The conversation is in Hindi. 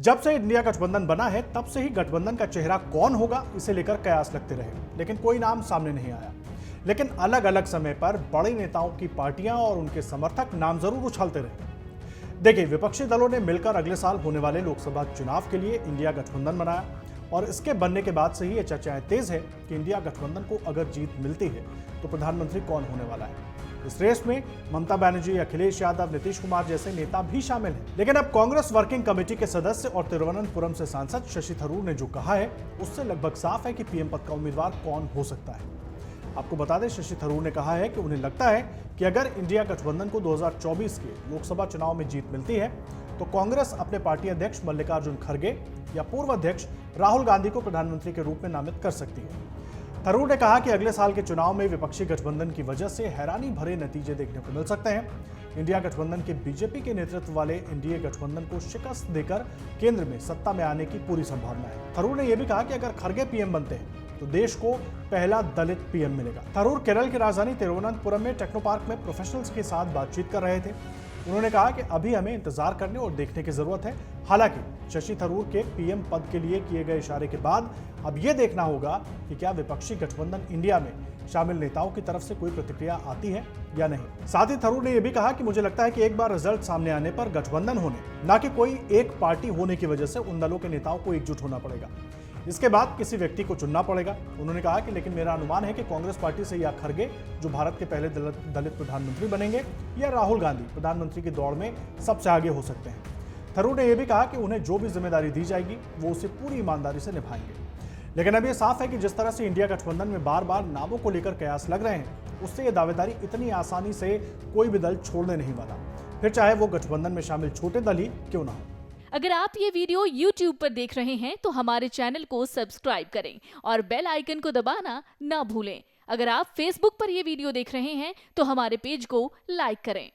जब से इंडिया गठबंधन बना है तब से ही गठबंधन का चेहरा कौन होगा इसे लेकर कयास लगते रहे, लेकिन कोई नाम सामने नहीं आया। लेकिन अलग अलग समय पर बड़े नेताओं की पार्टियां और उनके समर्थक नाम जरूर उछालते रहे। देखिए, विपक्षी दलों ने मिलकर अगले साल होने वाले लोकसभा चुनाव के लिए इंडिया गठबंधन बनाया और इसके बनने के बाद से ही ये चर्चाएं तेज है कि इंडिया गठबंधन को अगर जीत मिलती है तो प्रधानमंत्री कौन होने वाला है। इस रेस में ममता बनर्जी, अखिलेश यादव, नीतीश कुमार जैसे नेता भी शामिल हैं। लेकिन अब कांग्रेस वर्किंग कमेटी के सदस्य और तिरुवनंतपुरम से सांसद शशि थरूर ने जो कहा है उससे लगभग साफ है कि पीएम पद का उम्मीदवार कौन हो सकता है। आपको बता दें, शशि थरूर ने कहा है कि उन्हें लगता है कि अगर इंडिया गठबंधन को 2024 के लोकसभा चुनाव में जीत मिलती है तो कांग्रेस अपने पार्टी अध्यक्ष मल्लिकार्जुन खड़गे या पूर्व अध्यक्ष राहुल गांधी को प्रधानमंत्री के रूप में नामित कर सकती है। थरूर ने कहा कि अगले साल के चुनाव में विपक्षी गठबंधन की वजह से हैरानी भरे नतीजे देखने को मिल सकते हैं। इंडिया गठबंधन के बीजेपी के नेतृत्व वाले एनडीए गठबंधन को शिकस्त देकर केंद्र में सत्ता में आने की पूरी संभावना है। थरूर ने यह भी कहा कि अगर खड़गे पीएम बनते हैं तो देश को पहला दलित पीएम मिलेगा। थरूर केरल की राजधानी तिरुवनंतपुरम में टेक्नो पार्क में प्रोफेशनल्स के साथ बातचीत कर रहे थे। उन्होंने कहा कि अभी हमें इंतजार करने और देखने की जरूरत है। हालांकि शशि थरूर के पीएम पद के लिए किए गए इशारे के बाद अब यह देखना होगा कि क्या विपक्षी गठबंधन इंडिया में शामिल नेताओं की तरफ से कोई प्रतिक्रिया आती है या नहीं। साथ ही थरूर ने यह भी कहा कि मुझे लगता है कि एक बार रिजल्ट सामने आने पर गठबंधन होने, ना कि कोई एक पार्टी होने की वजह से उन दलों के नेताओं को एकजुट होना पड़ेगा। इसके बाद किसी व्यक्ति को चुनना पड़ेगा। उन्होंने कहा कि लेकिन मेरा अनुमान है कि कांग्रेस पार्टी से या खड़गे जो भारत के पहले दलित प्रधानमंत्री बनेंगे, या राहुल गांधी प्रधानमंत्री की दौड़ में सबसे आगे हो सकते हैं। थरूर ने यह भी कहा कि उन्हें जो भी जिम्मेदारी दी जाएगी वो उसे पूरी ईमानदारी से निभाएंगे। लेकिन अब यह साफ है कि जिस तरह से इंडिया गठबंधन में बार बार नामों को लेकर कयास लग रहे हैं, उससे यह दावेदारी इतनी आसानी से कोई भी दल छोड़ने नहीं वाला, फिर चाहे वो गठबंधन में शामिल छोटे दल ही क्यों ना हो। अगर आप ये वीडियो YouTube पर देख रहे हैं तो हमारे चैनल को सब्सक्राइब करें और बेल आइकन को दबाना ना भूलें। अगर आप Facebook पर ये वीडियो देख रहे हैं तो हमारे पेज को लाइक करें।